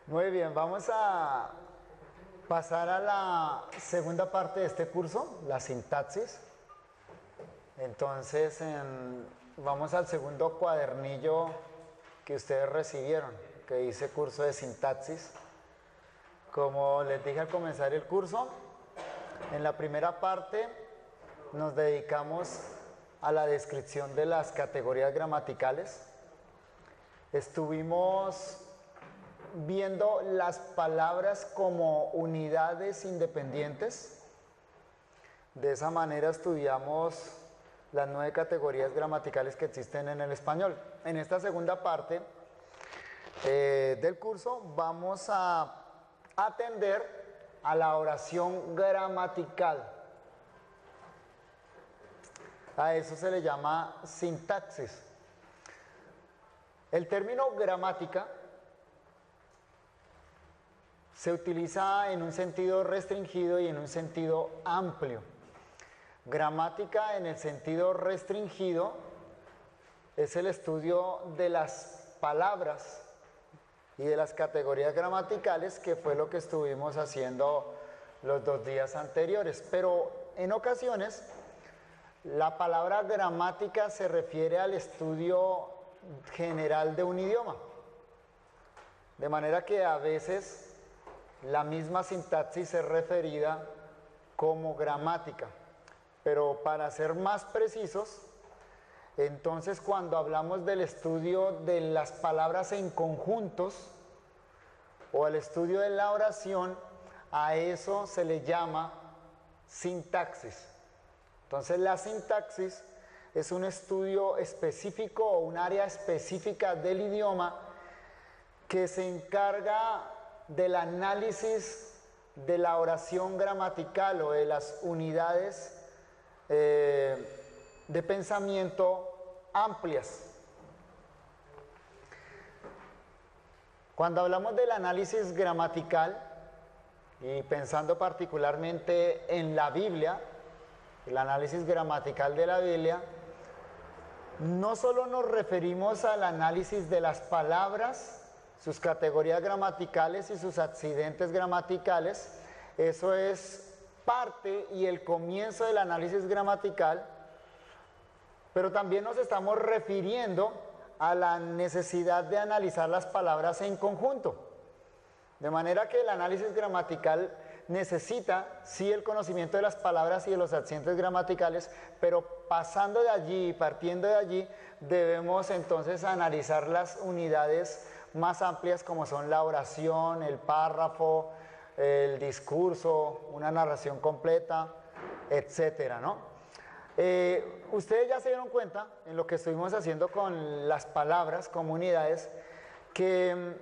Muy bien, vamos a pasar a la segunda parte de este curso, la sintaxis. Entonces, vamos al segundo cuadernillo que ustedes recibieron, que dice curso de sintaxis. Como les dije al comenzar el curso, en la primera parte nos dedicamos a la descripción de las categorías gramaticales. Estuvimos viendo las palabras como unidades independientes. De esa manera estudiamos las 9 categorías gramaticales que existen en el español. En esta segunda parte del curso vamos a atender a la oración gramatical. A eso se le llama sintaxis. El término gramática se utiliza en un sentido restringido y en un sentido amplio. Gramática en el sentido restringido es el estudio de las palabras y de las categorías gramaticales, que fue lo que estuvimos haciendo los 2 días anteriores. Pero en ocasiones la palabra gramática se refiere al estudio general de un idioma. De manera que a veces la misma sintaxis es referida como gramática. Pero para ser más precisos, entonces cuando hablamos del estudio de las palabras en conjuntos o el estudio de la oración, a eso se le llama sintaxis. Entonces la sintaxis es un estudio específico o un área específica del idioma que se encarga del análisis de la oración gramatical o de las unidades de pensamiento amplias. Cuando hablamos del análisis gramatical, y pensando particularmente en la Biblia, el análisis gramatical de la Biblia, no solo nos referimos al análisis de las palabras, sus categorías gramaticales y sus accidentes gramaticales. Eso es parte y el comienzo del análisis gramatical, pero también nos estamos refiriendo a la necesidad de analizar las palabras en conjunto. De manera que el análisis gramatical necesita, sí, el conocimiento de las palabras y de los accidentes gramaticales, pero pasando de allí y partiendo de allí, debemos entonces analizar las unidades más amplias como son la oración, el párrafo, el discurso, una narración completa, etcétera, ¿no? Ustedes ya se dieron cuenta en lo que estuvimos haciendo con las palabras como unidades, que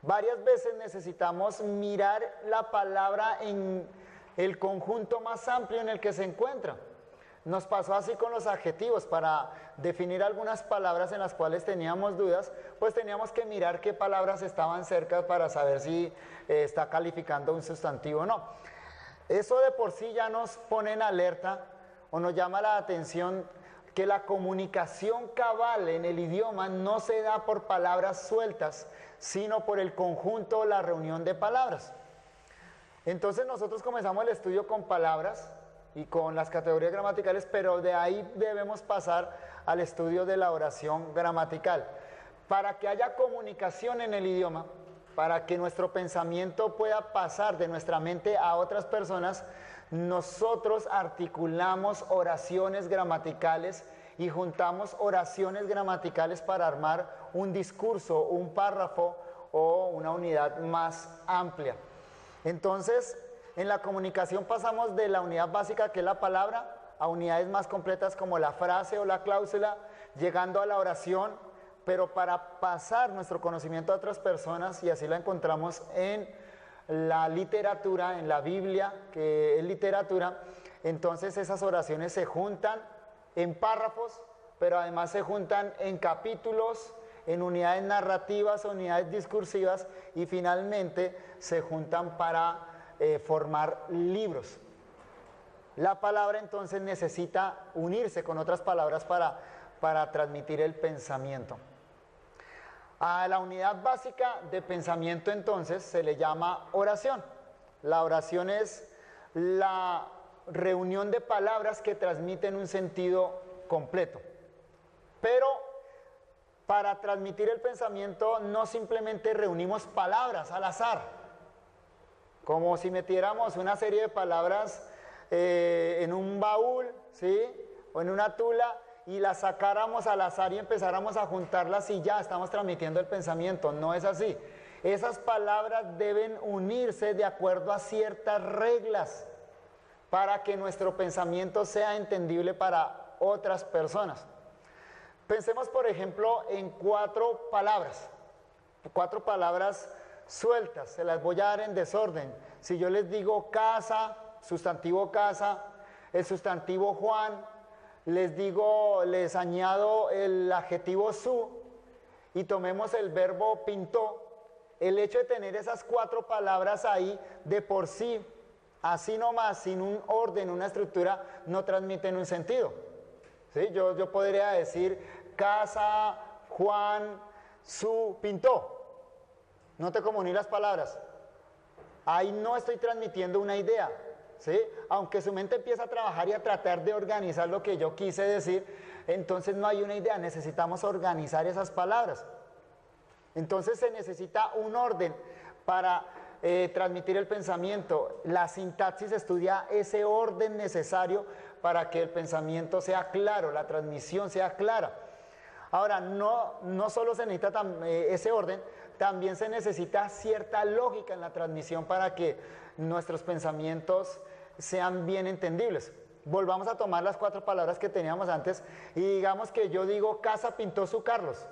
varias veces necesitamos mirar la palabra en el conjunto más amplio en el que se encuentra. Nos pasó así con los adjetivos. Para definir algunas palabras en las cuales teníamos dudas, pues teníamos que mirar qué palabras estaban cerca para saber si está calificando un sustantivo o no. Eso de por sí ya nos pone en alerta o nos llama la atención que la comunicación cabal en el idioma no se da por palabras sueltas, sino por el conjunto o la reunión de palabras. Entonces nosotros comenzamos el estudio con palabras y con las categorías gramaticales, pero de ahí debemos pasar al estudio de la oración gramatical. Para que haya comunicación en el idioma, para que nuestro pensamiento pueda pasar de nuestra mente a otras personas, nosotros articulamos oraciones gramaticales y juntamos oraciones gramaticales para armar un discurso, un párrafo o una unidad más amplia. Entonces, en la comunicación pasamos de la unidad básica, que es la palabra, a unidades más completas como la frase o la cláusula, llegando a la oración, pero para pasar nuestro conocimiento a otras personas, y así la encontramos en la literatura, en la Biblia, que es literatura. Entonces esas oraciones se juntan en párrafos, pero además se juntan en capítulos, en unidades narrativas, unidades discursivas, y finalmente se juntan para formar libros. La palabra entonces necesita unirse con otras palabras para transmitir el pensamiento. A la unidad básica de pensamiento entonces se le llama oración. La oración es la reunión de palabras que transmiten un sentido completo. Pero para transmitir el pensamiento no simplemente reunimos palabras al azar, como si metiéramos una serie de palabras en un baúl, ¿sí? O en una tula y las sacáramos al azar y empezáramos a juntarlas y ya estamos transmitiendo el pensamiento. No es así. Esas palabras deben unirse de acuerdo a ciertas reglas para que nuestro pensamiento sea entendible para otras personas. Pensemos, por ejemplo, en cuatro palabras sueltas, se las voy a dar en desorden. Si yo les digo casa, sustantivo casa, el sustantivo Juan, les añado el adjetivo su y tomemos el verbo pintó, el hecho de tener esas cuatro palabras ahí de por sí, así nomás, sin un orden, una estructura, no transmiten un sentido. ¿Sí? Yo podría decir casa, Juan, su, pintó. No te como unir las palabras. Ahí no estoy transmitiendo una idea, ¿sí? Aunque su mente empieza a trabajar y a tratar de organizar lo que yo quise decir, entonces no hay una idea, necesitamos organizar esas palabras. Entonces se necesita un orden para transmitir el pensamiento. La sintaxis estudia ese orden necesario para que el pensamiento sea claro, la transmisión sea clara. Ahora, no solo se necesita ese orden, también se necesita cierta lógica en la transmisión para que nuestros pensamientos sean bien entendibles. Volvamos a tomar las cuatro palabras que teníamos antes y digamos que yo digo casa pintó su Carlos.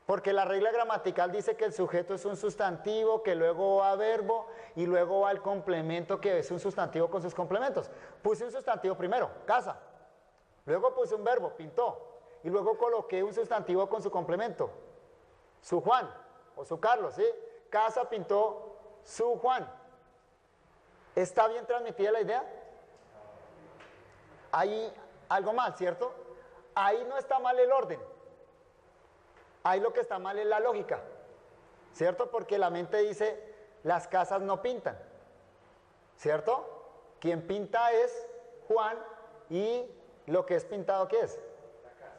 Porque la regla gramatical dice que el sujeto es un sustantivo, que luego va verbo y luego va el complemento que es un sustantivo con sus complementos. Puse un sustantivo primero, casa. Luego puse un verbo, pintó. Y luego coloqué un sustantivo con su complemento, su Juan o su Carlos, ¿sí? Casa pintó su Juan. ¿Está bien transmitida la idea? Hay algo mal, ¿cierto? Ahí no está mal el orden. Ahí lo que está mal es la lógica, ¿cierto? Porque la mente dice, las casas no pintan, ¿cierto? Quien pinta es Juan y lo que es pintado, ¿qué es?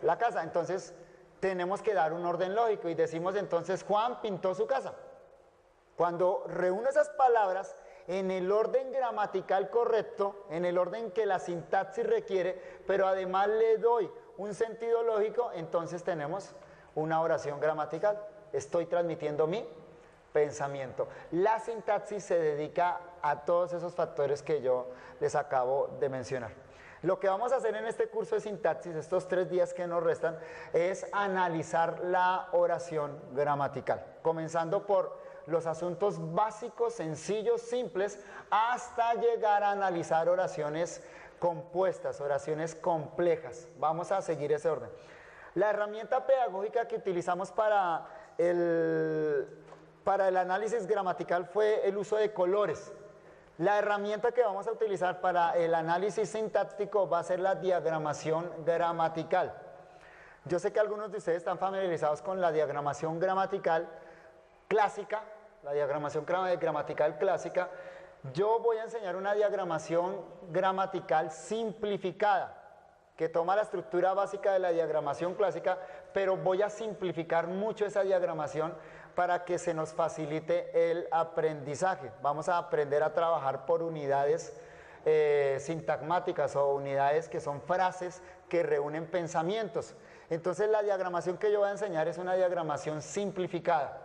La casa. Entonces tenemos que dar un orden lógico y decimos entonces Juan pintó su casa. Cuando reúno esas palabras en el orden gramatical correcto, en el orden que la sintaxis requiere, pero además le doy un sentido lógico, entonces tenemos una oración gramatical. Estoy transmitiendo mi pensamiento. La sintaxis se dedica a todos esos factores que yo les acabo de mencionar. Lo que vamos a hacer en este curso de sintaxis, estos 3 días que nos restan, es analizar la oración gramatical, comenzando por los asuntos básicos, sencillos, simples, hasta llegar a analizar oraciones compuestas, oraciones complejas. Vamos a seguir ese orden. La herramienta pedagógica que utilizamos para el análisis gramatical fue el uso de colores. La herramienta que vamos a utilizar para el análisis sintáctico va a ser la diagramación gramatical. Yo sé que algunos de ustedes están familiarizados con la diagramación gramatical clásica, la diagramación gramatical clásica. Yo voy a enseñar una diagramación gramatical simplificada, que toma la estructura básica de la diagramación clásica, pero voy a simplificar mucho esa diagramación para que se nos facilite el aprendizaje. Vamos a aprender a trabajar por unidades sintagmáticas o unidades que son frases que reúnen pensamientos. Entonces la diagramación que yo voy a enseñar es una diagramación simplificada,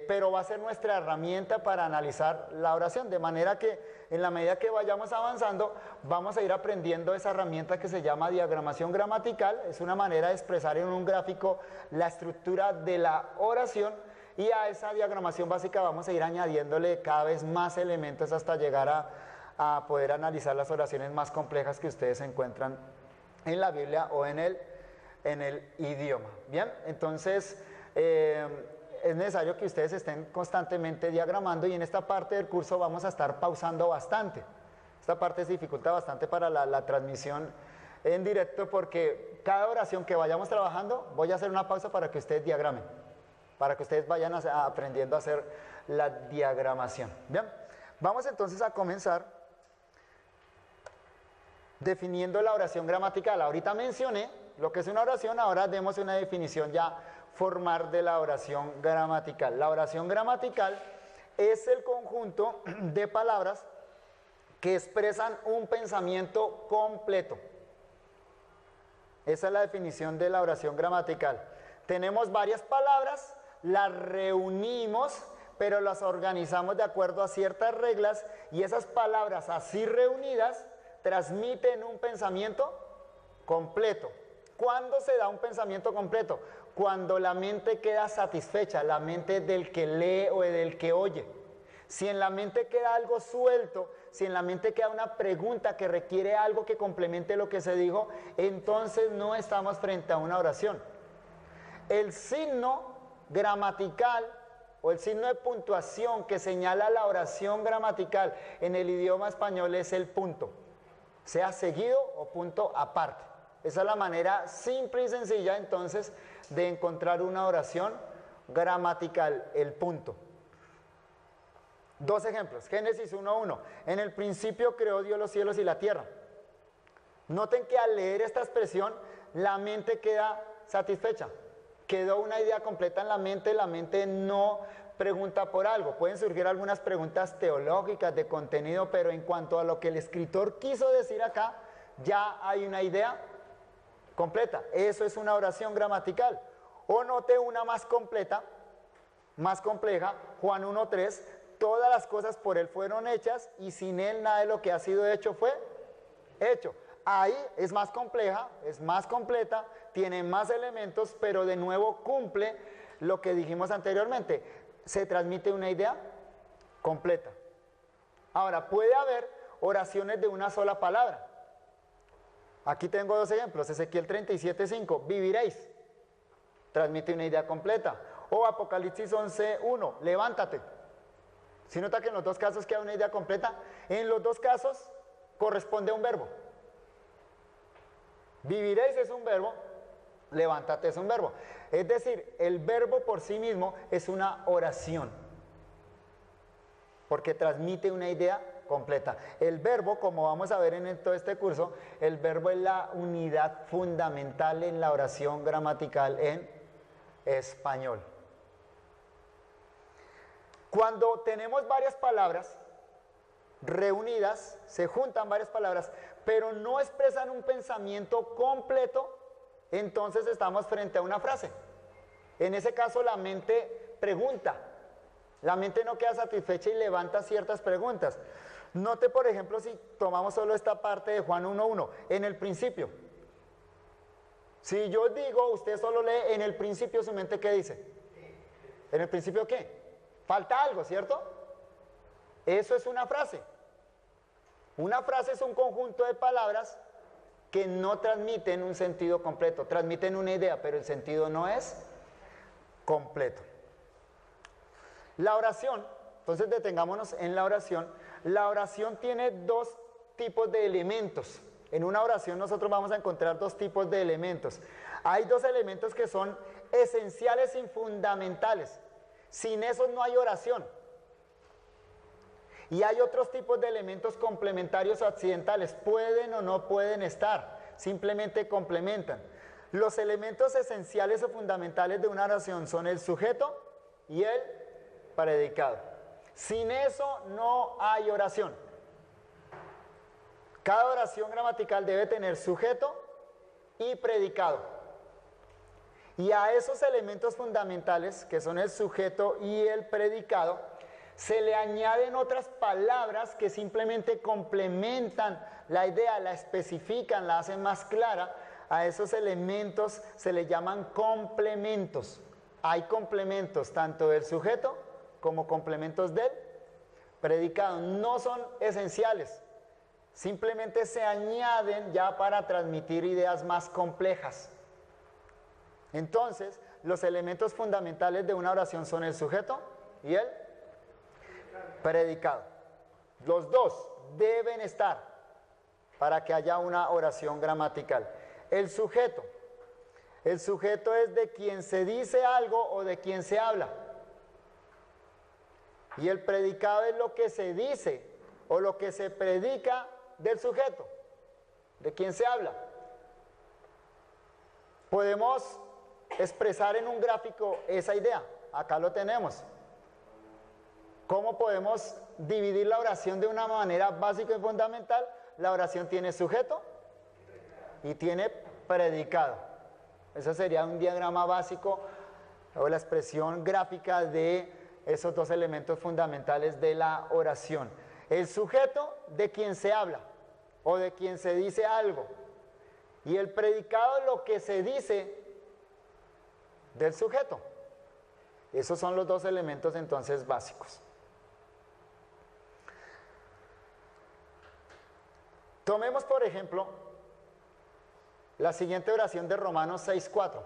pero va a ser nuestra herramienta para analizar la oración, de manera que en la medida que vayamos avanzando vamos a ir aprendiendo esa herramienta que se llama diagramación gramatical. Es una manera de expresar en un gráfico la estructura de la oración, y a esa diagramación básica vamos a ir añadiéndole cada vez más elementos hasta llegar a poder analizar las oraciones más complejas que ustedes encuentran en la Biblia o en el idioma. Bien, entonces es necesario que ustedes estén constantemente diagramando, y en esta parte del curso vamos a estar pausando bastante. Esta parte se dificulta bastante para la transmisión en directo porque cada oración que vayamos trabajando, voy a hacer una pausa para que ustedes diagramen, para que ustedes vayan aprendiendo a hacer la diagramación. Bien, vamos entonces a comenzar definiendo la oración gramatical. Ahorita mencioné lo que es una oración, ahora demos una definición ya formal de la oración gramatical. La oración gramatical es el conjunto de palabras que expresan un pensamiento completo. Esa es la definición de la oración gramatical. Tenemos varias palabras, las reunimos, pero las organizamos de acuerdo a ciertas reglas y esas palabras así reunidas transmiten un pensamiento completo. ¿Cuándo se da un pensamiento completo? Cuando la mente queda satisfecha, la mente del que lee o del que oye. Si en la mente queda algo suelto, si en la mente queda una pregunta que requiere algo que complemente lo que se dijo, entonces no estamos frente a una oración. El signo gramatical o el signo de puntuación que señala la oración gramatical en el idioma español es el punto, sea seguido o punto aparte. Esa es la manera simple y sencilla entonces de encontrar una oración gramatical, el punto. Dos ejemplos, Génesis 1:1. En el principio creó Dios los cielos y la tierra. Noten que al leer esta expresión, la mente queda satisfecha. Quedó una idea completa en la mente no pregunta por algo. Pueden surgir algunas preguntas teológicas de contenido, pero en cuanto a lo que el escritor quiso decir acá, ya hay una idea completa. Eso es una oración gramatical. O note una más completa, más compleja, Juan 1:3. Todas las cosas por Él fueron hechas y sin Él nada de lo que ha sido hecho fue hecho. Ahí es más compleja, es más completa, tiene más elementos, pero de nuevo cumple lo que dijimos anteriormente. Se transmite una idea completa. Ahora, puede haber oraciones de una sola palabra. Aquí tengo dos ejemplos. Ezequiel 37:5, viviréis. Transmite una idea completa. O Apocalipsis 11:1, levántate. ¿Sí nota que en los dos casos queda una idea completa? En los dos casos corresponde a un verbo. Viviréis es un verbo, levántate es un verbo. Es decir, el verbo por sí mismo es una oración, porque transmite una idea completa. El verbo, como vamos a ver en todo este curso, el verbo es la unidad fundamental en la oración gramatical en español. Cuando tenemos varias palabras reunidas, se juntan varias palabras, pero no expresan un pensamiento completo, entonces estamos frente a una frase. En ese caso la mente pregunta, la mente no queda satisfecha y levanta ciertas preguntas. Note, por ejemplo, si tomamos solo esta parte de Juan 1:1, en el principio. Si yo digo, usted solo lee en el principio, su mente ¿qué dice? ¿En el principio qué? Falta algo, ¿cierto? Eso es una frase. Una frase es un conjunto de palabras que no transmiten un sentido completo, transmiten una idea, pero el sentido no es completo. La oración, entonces detengámonos en la oración. La oración tiene dos tipos de elementos. En una oración nosotros vamos a encontrar dos tipos de elementos. Hay dos elementos que son esenciales y fundamentales. Sin esos no hay oración. Y hay otros tipos de elementos complementarios o accidentales. Pueden o no pueden estar. Simplemente complementan. Los elementos esenciales o fundamentales de una oración son el sujeto y el predicado. Sin eso no hay oración. Cada oración gramatical debe tener sujeto y predicado. Y a esos elementos fundamentales, que son el sujeto y el predicado, se le añaden otras palabras que simplemente complementan la idea, la especifican, la hacen más clara. A esos elementos se le llaman complementos. Hay complementos tanto del sujeto como complementos del predicado. No son esenciales, simplemente se añaden ya para transmitir ideas más complejas. Entonces, los elementos fundamentales de una oración son el sujeto y el predicado. Los dos deben estar para que haya una oración gramatical. El sujeto, El sujeto es de quien se dice algo o de quien se habla. Y el predicado es lo que se dice o lo que se predica del sujeto, de quien se habla. Podemos expresar en un gráfico esa idea. Acá lo tenemos. ¿Cómo podemos dividir la oración de una manera básica y fundamental? La oración tiene sujeto y tiene predicado. Eso sería un diagrama básico o la expresión gráfica de esos dos elementos fundamentales de la oración. El sujeto de quien se habla o de quien se dice algo. Y el predicado lo que se dice del sujeto. Esos son los dos elementos entonces básicos. Tomemos por ejemplo la siguiente oración de Romanos 6:4.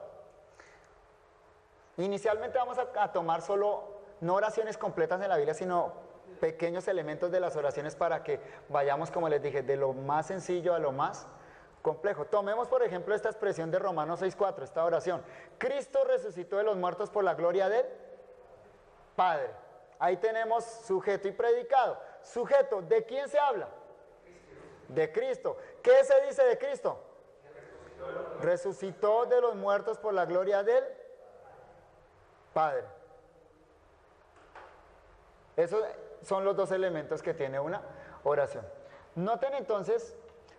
Inicialmente vamos a tomar solo, no oraciones completas en la Biblia, sino pequeños elementos de las oraciones para que vayamos, como les dije, de lo más sencillo a lo más complejo. Tomemos por ejemplo esta expresión de Romanos 6:4, esta oración. Cristo resucitó de los muertos por la gloria del Padre. Ahí tenemos sujeto y predicado. Sujeto, ¿de quién se habla? De Cristo. ¿Qué se dice de Cristo? Resucitó de los muertos por la gloria del Padre. Esos son los dos elementos que tiene una oración. Noten entonces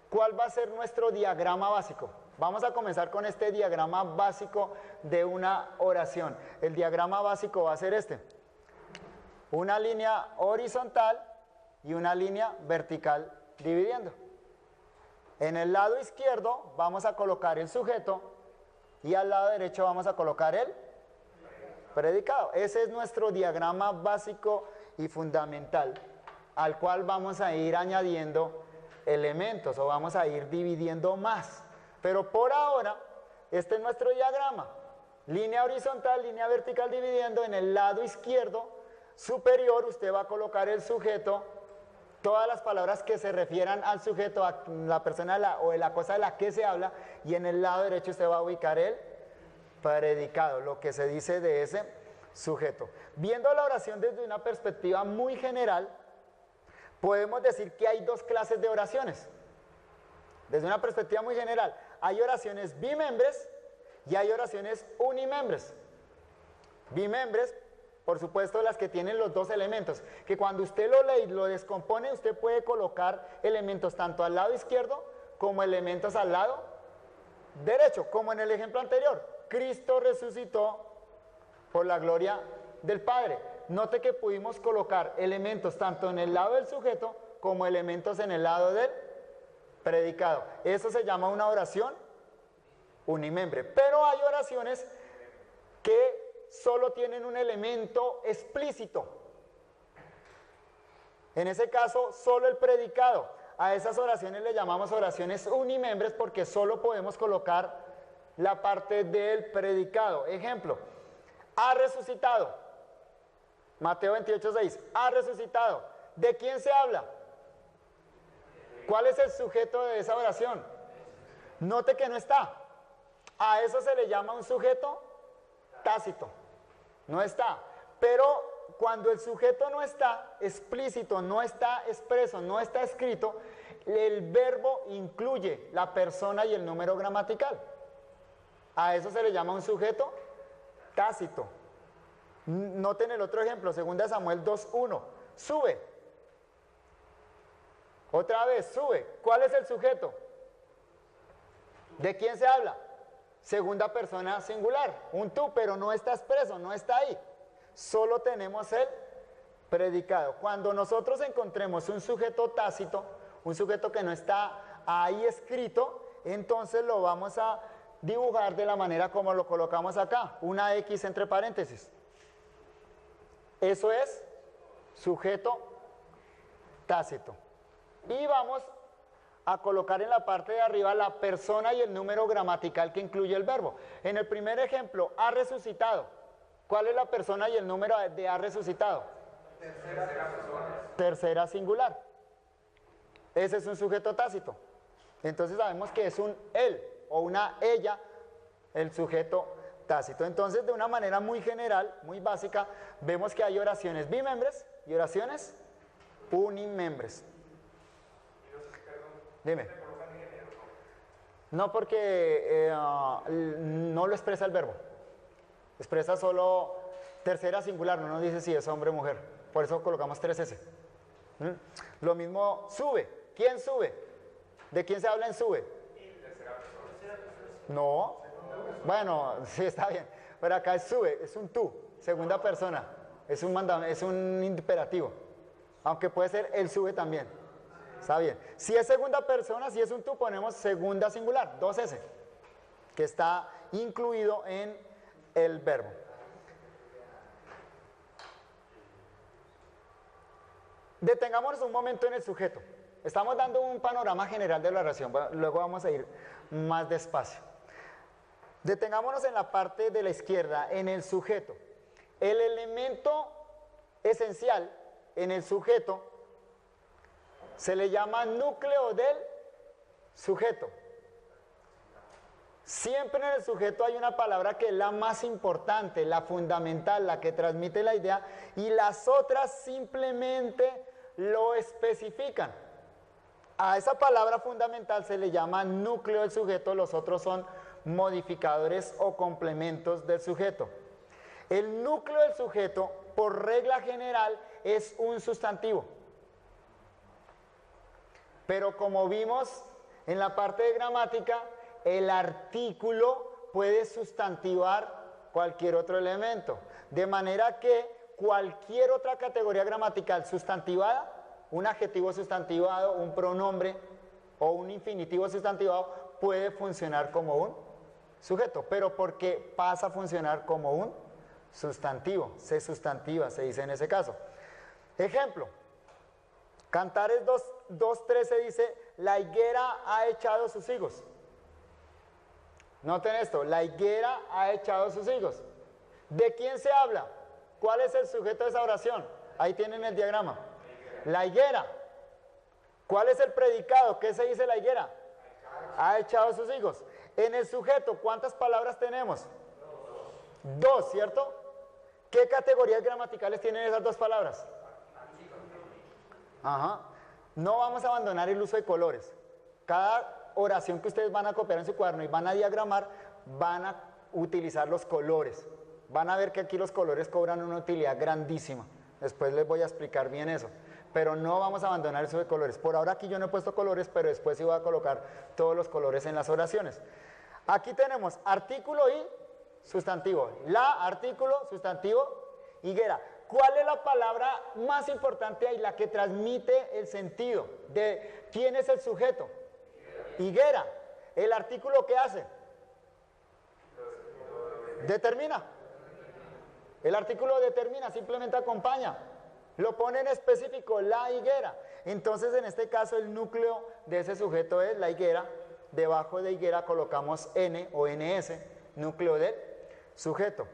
cuál va a ser nuestro diagrama básico. Vamos a comenzar con este diagrama básico de una oración. El diagrama básico va a ser este. Una línea horizontal y una línea vertical dividiendo. En el lado izquierdo vamos a colocar el sujeto y al lado derecho vamos a colocar el predicado. Ese es nuestro diagrama básico y fundamental, al cual vamos a ir añadiendo elementos o vamos a ir dividiendo más. Pero por ahora, este es nuestro diagrama. Línea horizontal, línea vertical dividiendo. En el lado izquierdo superior usted va a colocar el sujeto, todas las palabras que se refieran al sujeto, a la persona o de la cosa de la que se habla, y en el lado derecho usted va a ubicar el predicado, lo que se dice de ese sujeto. Viendo la oración desde una perspectiva muy general, podemos decir que hay dos clases de oraciones. Desde una perspectiva muy general, hay oraciones bimembres y hay oraciones unimembres. Bimembres, por supuesto, las que tienen los dos elementos, que cuando usted lo lee y lo descompone, usted puede colocar elementos tanto al lado izquierdo como elementos al lado derecho, como en el ejemplo anterior. Cristo resucitó por la gloria del Padre. Note que pudimos colocar elementos tanto en el lado del sujeto como elementos en el lado del predicado. Eso se llama una oración unimembre. Pero hay oraciones que solo tienen un elemento explícito. En ese caso, solo el predicado. A esas oraciones le llamamos oraciones unimembres porque solo podemos colocar la parte del predicado. Ejemplo, ha resucitado. Mateo 28:6. Ha resucitado. ¿De quién se habla? ¿Cuál es el sujeto de esa oración? Note que no está. A eso se le llama un sujeto tácito. No está. Pero cuando el sujeto no está explícito, no está expreso, no está escrito, el verbo incluye la persona y el número gramatical. A eso se le llama un sujeto tácito. Noten el otro ejemplo, 2 Samuel 2:1. Sube. Otra vez, sube. ¿Cuál es el sujeto? ¿De quién se habla? Segunda persona singular, un tú, pero no está expreso, no está ahí. Solo tenemos el predicado. Cuando nosotros encontremos un sujeto tácito, un sujeto que no está ahí escrito, entonces lo vamos a dibujar de la manera como lo colocamos acá, una X entre paréntesis. Eso es sujeto tácito. Y vamos a colocar en la parte de arriba la persona y el número gramatical que incluye el verbo. En el primer ejemplo, ha resucitado. ¿Cuál es la persona y el número de ha resucitado? Tercera singular. Ese es un sujeto tácito. Entonces sabemos que es un él o una ella el sujeto tácito. Entonces, de una manera muy general, muy básica, vemos que hay oraciones bimembres y oraciones unimembres. Dime. No, porque no lo expresa el verbo. Expresa solo tercera singular, no nos dice si es hombre o mujer. Por eso colocamos 3S. Lo mismo sube. ¿Quién sube? ¿De quién se habla en sube? No. Bueno, sí, está bien. Pero acá es sube, es un tú, segunda persona. Es un mandado, es un imperativo. Aunque puede ser el sube también. Está bien. Si es segunda persona, si es un tú, ponemos segunda singular, 2S, que está incluido en el verbo. Detengámonos un momento en el sujeto. Estamos dando un panorama general de la oración, luego vamos a ir más despacio. Detengámonos en la parte de la izquierda, en el sujeto. El elemento esencial en el sujeto se le llama núcleo del sujeto. Siempre en el sujeto hay una palabra que es la más importante, la fundamental, la que transmite la idea, y las otras simplemente lo especifican. A esa palabra fundamental se le llama núcleo del sujeto, los otros son modificadores o complementos del sujeto. El núcleo del sujeto, por regla general, es un sustantivo. Pero como vimos en la parte de gramática, el artículo puede sustantivar cualquier otro elemento. De manera que cualquier otra categoría gramatical sustantivada, un adjetivo sustantivado, un pronombre o un infinitivo sustantivado, puede funcionar como un sujeto. Pero porque pasa a funcionar como un sustantivo, se sustantiva, se dice en ese caso. Ejemplo. Cantares 2.13 dice, la higuera ha echado sus higos. Noten esto, la higuera ha echado sus higos. ¿De quién se habla? ¿Cuál es el sujeto de esa oración? Ahí tienen el diagrama. La higuera. ¿Cuál es el predicado? ¿Qué se dice la higuera? Ha echado sus higos. En el sujeto, ¿cuántas palabras tenemos? Dos, ¿cierto? ¿Qué categorías gramaticales tienen esas dos palabras? Ajá. No vamos a abandonar el uso de colores. Cada oración que ustedes van a copiar en su cuaderno y van a diagramar, van a utilizar los colores. Van a ver que aquí los colores cobran una utilidad grandísima. Después les voy a explicar bien eso. Pero no vamos a abandonar el uso de colores. Por ahora aquí yo no he puesto colores, pero después sí voy a colocar todos los colores en las oraciones. Aquí tenemos artículo y sustantivo. La, artículo, sustantivo, higuera. ¿Cuál es la palabra más importante ahí, la que transmite el sentido de quién es el sujeto? Higuera. ¿El artículo qué hace? Determina. El artículo determina, simplemente acompaña. Lo pone en específico, la higuera. Entonces, en este caso, el núcleo de ese sujeto es la higuera. Debajo de higuera colocamos N o NS, núcleo del sujeto.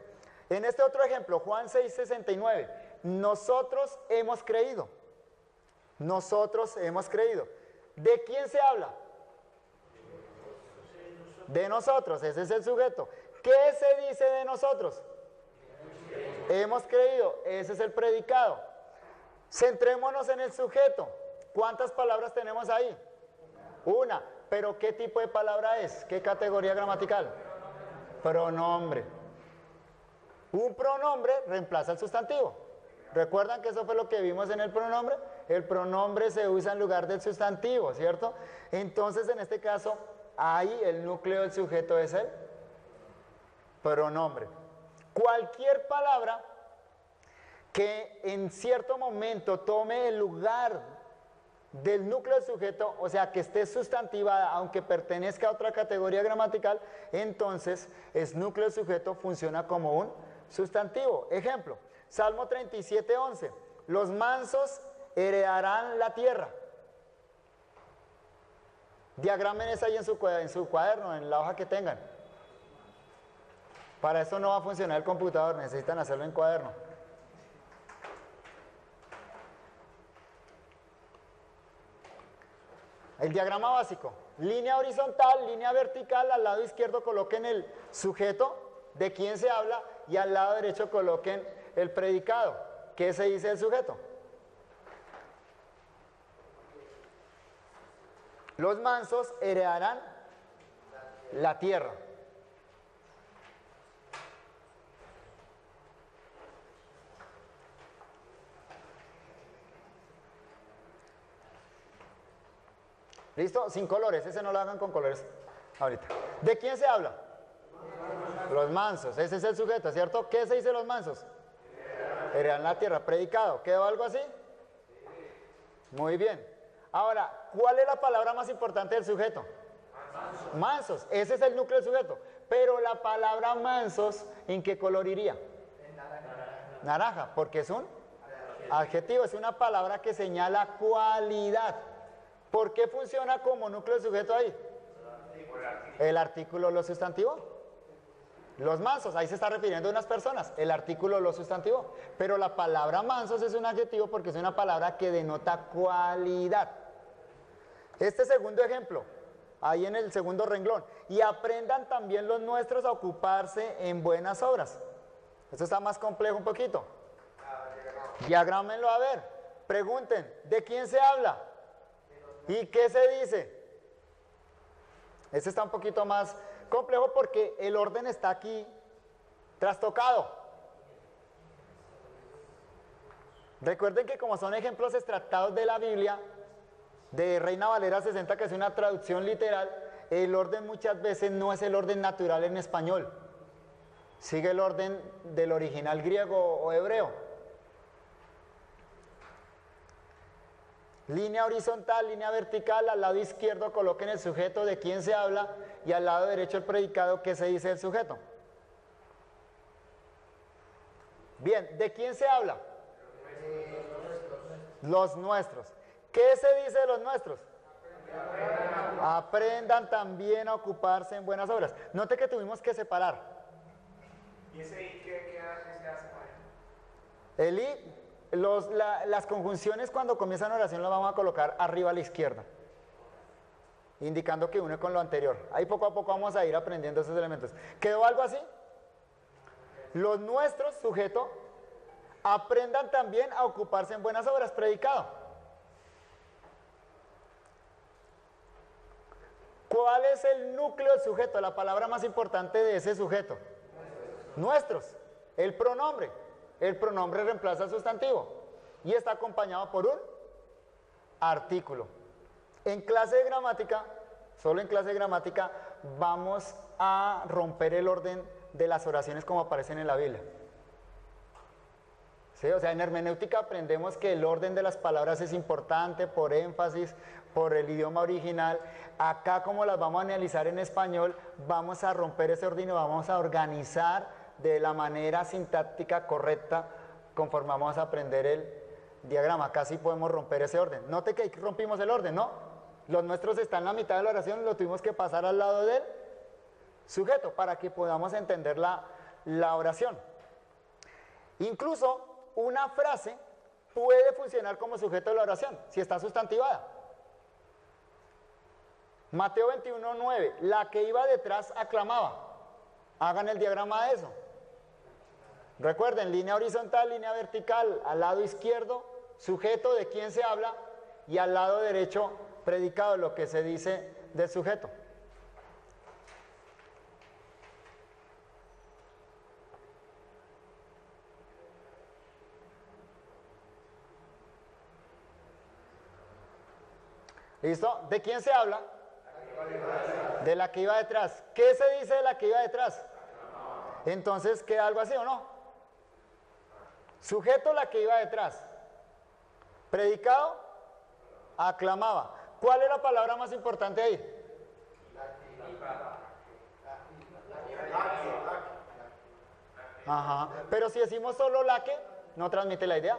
En este otro ejemplo, Juan 6:69, nosotros hemos creído. Nosotros hemos creído. ¿De quién se habla? De nosotros, ese es el sujeto. ¿Qué se dice de nosotros? Hemos creído, ese es el predicado. Centrémonos en el sujeto. ¿Cuántas palabras tenemos ahí? Una. ¿Pero qué tipo de palabra es? ¿Qué categoría gramatical? Pronombre. Un pronombre reemplaza el sustantivo. ¿Recuerdan que eso fue lo que vimos en el pronombre? El pronombre se usa en lugar del sustantivo, ¿cierto? Entonces, en este caso, ahí el núcleo del sujeto es el pronombre. Cualquier palabra que en cierto momento tome el lugar del núcleo del sujeto, o sea, que esté sustantivada, aunque pertenezca a otra categoría gramatical, entonces es núcleo del sujeto, funciona como un sustantivo. Ejemplo, Salmo 37:11, los mansos heredarán la tierra. Diagramen eso ahí en su cuaderno, en la hoja que tengan. Para eso no va a funcionar el computador, necesitan hacerlo en cuaderno. El diagrama básico. Línea horizontal, línea vertical, al lado izquierdo coloquen el sujeto de quién se habla y al lado derecho coloquen el predicado. ¿Qué se dice del sujeto? Los mansos heredarán la tierra. ¿Listo? Sin colores, ese no lo hagan con colores ahorita. ¿De quién se habla? Los mansos, ese es el sujeto, ¿cierto? ¿Qué se dice los mansos? Heredan la tierra, predicado. ¿Quedó algo así? Muy bien. Ahora, ¿cuál es la palabra más importante del sujeto? Mansos, ese es el núcleo del sujeto. Pero la palabra mansos, ¿en qué color iría? Naranja, porque es un adjetivo, es una palabra que señala cualidad. ¿Por qué funciona como núcleo del sujeto ahí? El artículo, lo sustantivo. Los mansos, ahí se está refiriendo a unas personas, el artículo, lo sustantivo. Pero la palabra mansos es un adjetivo porque es una palabra que denota cualidad. Este segundo ejemplo, ahí en el segundo renglón. Y aprendan también los nuestros a ocuparse en buenas obras. Esto está más complejo un poquito. Diagrámenlo a ver. Pregunten, ¿de quién se habla? ¿Y qué se dice? Este está un poquito más complejo porque el orden está aquí trastocado. Recuerden que como son ejemplos extractados de la Biblia, de Reina Valera 60, que es una traducción literal, el orden muchas veces no es el orden natural en español. Sigue el orden del original griego o hebreo. Línea horizontal, línea vertical, al lado izquierdo coloquen el sujeto de quién se habla y al lado derecho el predicado que se dice del sujeto. Bien, ¿de quién se habla? Los nuestros. ¿Qué se dice de los nuestros? Aprendan también a ocuparse en buenas obras. Note que tuvimos que separar. ¿Y ese I qué se hace con él? El I, las conjunciones cuando comienzan oración las vamos a colocar arriba a la izquierda, indicando que une con lo anterior. Ahí poco a poco vamos a ir aprendiendo esos elementos. ¿Quedó algo así? Los nuestros, sujeto, aprendan también a ocuparse en buenas obras, predicado. ¿Cuál es el núcleo del sujeto? La palabra más importante de ese sujeto. Nuestros. El pronombre. El pronombre reemplaza al sustantivo y está acompañado por un artículo. En clase de gramática, solo en clase de gramática, vamos a romper el orden de las oraciones como aparecen en la Biblia. ¿Sí? O sea, en hermenéutica aprendemos que el orden de las palabras es importante por énfasis, por el idioma original. Acá, como las vamos a analizar en español, vamos a romper ese orden y vamos a organizar de la manera sintáctica correcta conforme vamos a aprender el diagrama. Acá sí podemos romper ese orden. Note que rompimos el orden, ¿no? Los nuestros están en la mitad de la oración, lo tuvimos que pasar al lado del sujeto para que podamos entender la oración. Incluso una frase puede funcionar como sujeto de la oración si está sustantivada. Mateo 21:9, la que iba detrás aclamaba. Hagan el diagrama de eso. Recuerden, línea horizontal, línea vertical, al lado izquierdo, sujeto de quién se habla y al lado derecho, predicado, lo que se dice del sujeto. ¿Listo? ¿De quién se habla? De la que iba detrás. ¿Qué se dice de la que iba detrás? Entonces, ¿queda algo así o no? Sujeto, la que iba detrás. Predicado, aclamaba. ¿Cuál es la palabra más importante ahí? Ajá. Pero si decimos solo la que, no transmite la idea.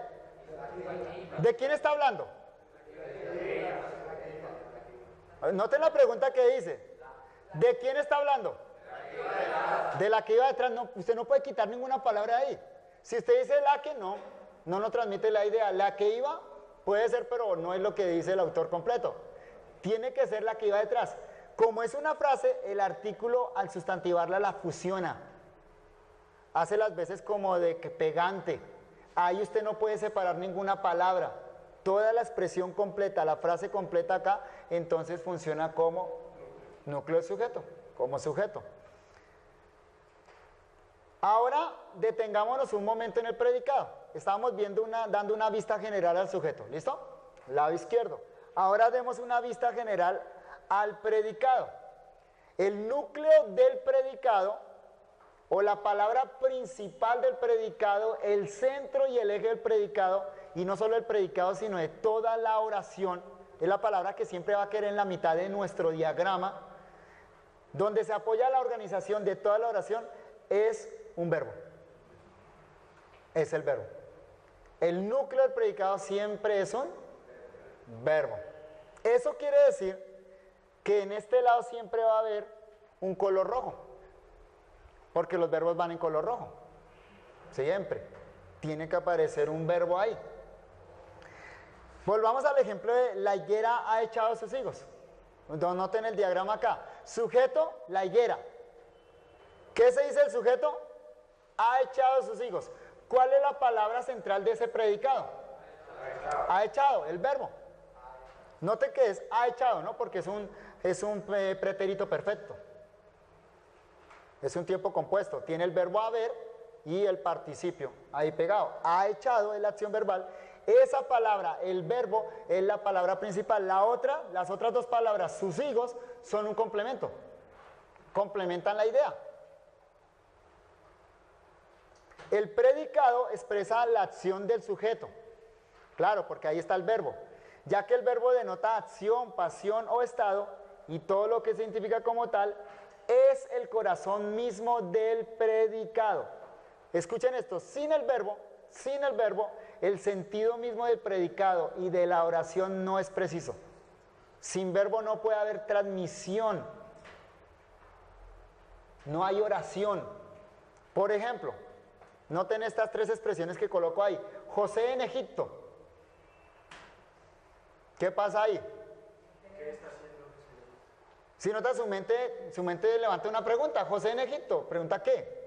¿De quién está hablando? Noten la pregunta que dice. ¿De quién está hablando? De la que iba detrás. No, usted no puede quitar ninguna palabra ahí. Si usted dice la que, no nos transmite la idea. La que iba puede ser, pero no es lo que dice el autor completo. tiene que ser la que iba detrás. Como es una frase, el artículo al sustantivarla la fusiona. Hace las veces como de que pegante. Ahí usted no puede separar ninguna palabra. Toda la expresión completa, la frase completa acá, entonces funciona como núcleo de sujeto, como sujeto. Ahora detengámonos un momento en el predicado. Estábamos dando una vista general al sujeto. ¿Listo? Lado izquierdo. Ahora demos una vista general al predicado. El núcleo del predicado, o la palabra principal del predicado, el centro y el eje del predicado, y no solo el predicado, sino de toda la oración, es la palabra que siempre va a quedar en la mitad de nuestro diagrama, donde se apoya la organización de toda la oración, es un verbo. Es el verbo. El núcleo del predicado siempre es un verbo. Eso quiere decir que en este lado siempre va a haber un color rojo, porque los verbos van en color rojo. Siempre tiene que aparecer un verbo ahí. Volvamos al ejemplo de la higuera ha echado sus higos. Noten el diagrama acá. Sujeto, la higuera. ¿Qué se dice el sujeto? Ha echado sus higos. ¿Cuál es la palabra central de ese predicado? Ha echado, el verbo. Note que es ha echado, ¿no? Porque es un pretérito perfecto. Es un tiempo compuesto. Tiene el verbo haber y el participio ahí pegado. Ha echado es la acción verbal. Esa palabra, el verbo, es la palabra principal. Las otras dos palabras, sus higos, son un complemento. Complementan la idea. El predicado expresa la acción del sujeto. Claro, porque ahí está el verbo. Ya que el verbo denota acción, pasión o estado, y todo lo que se identifica como tal, es el corazón mismo del predicado. Escuchen esto, sin el verbo, el sentido mismo del predicado y de la oración no es preciso. Sin verbo no puede haber transmisión. No hay oración. Por ejemplo, noten estas tres expresiones que coloco ahí. José en Egipto. ¿Qué pasa ahí? ¿Qué está haciendo Jesús? Si nota su mente levanta una pregunta. José en Egipto. Pregunta ¿qué?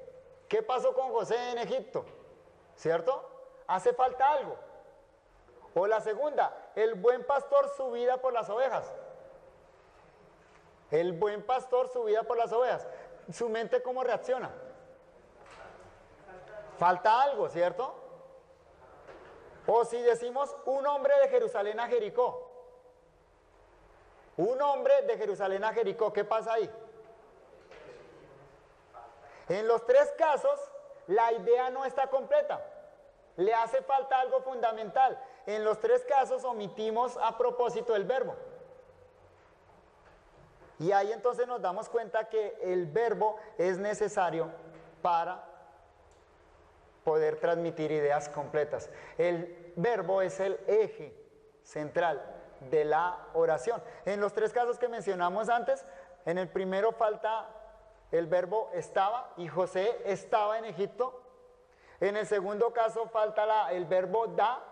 ¿Qué pasó con José en Egipto? ¿Cierto? ¿Hace falta algo? O la segunda, el buen pastor su vida por las ovejas. El buen pastor su vida por las ovejas. ¿Su mente cómo reacciona? Falta algo, ¿cierto? O si decimos un hombre de Jerusalén a Jericó. Un hombre de Jerusalén a Jericó, ¿qué pasa ahí? En los tres casos, la idea no está completa. Le hace falta algo fundamental. En los tres casos omitimos a propósito el verbo. Y ahí entonces nos damos cuenta que el verbo es necesario para poder transmitir ideas completas. El verbo es el eje central de la oración. En los tres casos que mencionamos antes, en el primero falta el verbo estaba y José estaba en Egipto. En el segundo caso falta el verbo da,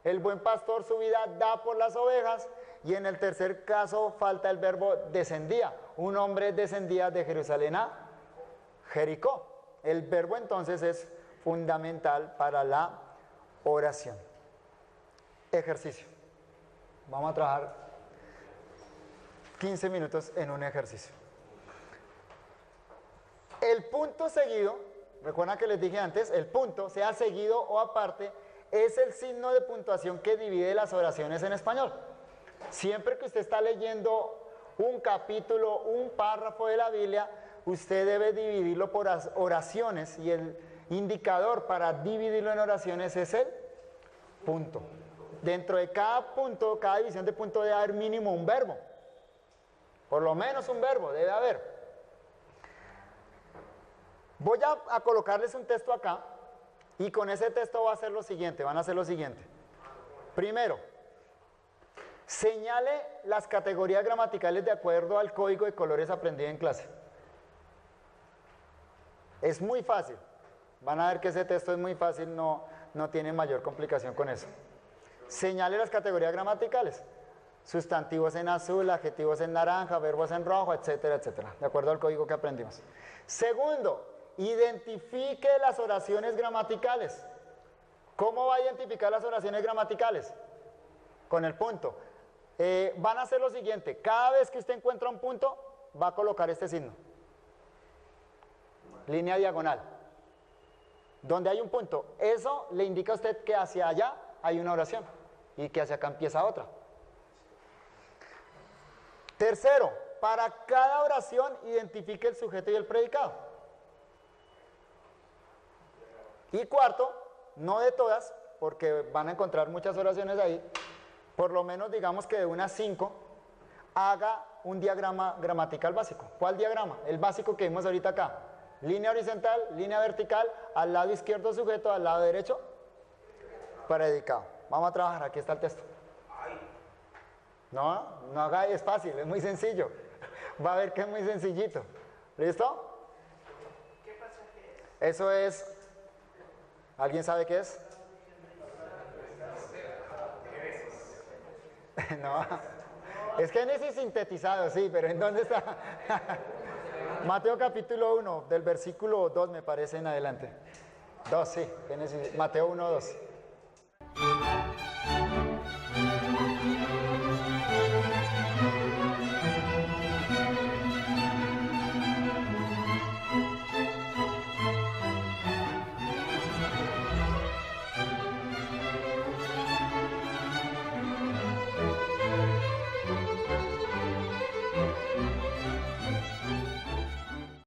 el buen pastor su vida da por las ovejas. Y en el tercer caso falta el verbo descendía, un hombre descendía de Jerusalén a Jericó. El verbo entonces es fundamental para la oración. Ejercicio. Vamos a trabajar 15 minutos en un ejercicio. El punto seguido, recuerdan que les dije antes, el punto, sea seguido o aparte, es el signo de puntuación que divide las oraciones en español. Siempre que usted está leyendo un capítulo, un párrafo de la Biblia, usted debe dividirlo por oraciones y el indicador para dividirlo en oraciones es el punto. Dentro de cada punto, cada división de punto debe haber mínimo un verbo. Por lo menos un verbo debe haber. Voy a colocarles un texto acá y con ese texto va a hacer lo siguiente, van a hacer lo siguiente. Primero, señale las categorías gramaticales de acuerdo al código de colores aprendido en clase. Es muy fácil. Van a ver que ese texto es muy fácil, no tiene mayor complicación con eso. Señale las categorías gramaticales. Sustantivos en azul, adjetivos en naranja, verbos en rojo, etcétera, etcétera. De acuerdo al código que aprendimos. Segundo, identifique las oraciones gramaticales. ¿Cómo va a identificar las oraciones gramaticales? Con el punto. Van a hacer lo siguiente. Cada vez que usted encuentra un punto, va a colocar este signo. Línea diagonal. Donde hay un punto. Eso le indica a usted que hacia allá hay una oración y que hacia acá empieza otra. Tercero, para cada oración identifique el sujeto y el predicado. Y cuarto, no de todas, porque van a encontrar muchas oraciones ahí, por lo menos digamos que de unas 5, haga un diagrama gramatical básico. ¿Cuál diagrama? El básico que vimos ahorita acá. Línea horizontal, línea vertical, al lado izquierdo sujeto, al lado derecho predicado. Vamos a trabajar, aquí está el texto. No haga, es fácil, es muy sencillo. Va a ver que es muy sencillito. ¿Listo? ¿Qué pasaje es? Eso es, ¿alguien sabe qué es? No, es Génesis sintetizado, sí, pero ¿en dónde está? Mateo capítulo 1, del versículo 2 me parece en adelante. 2, sí, Génesis, Mateo 1, 2.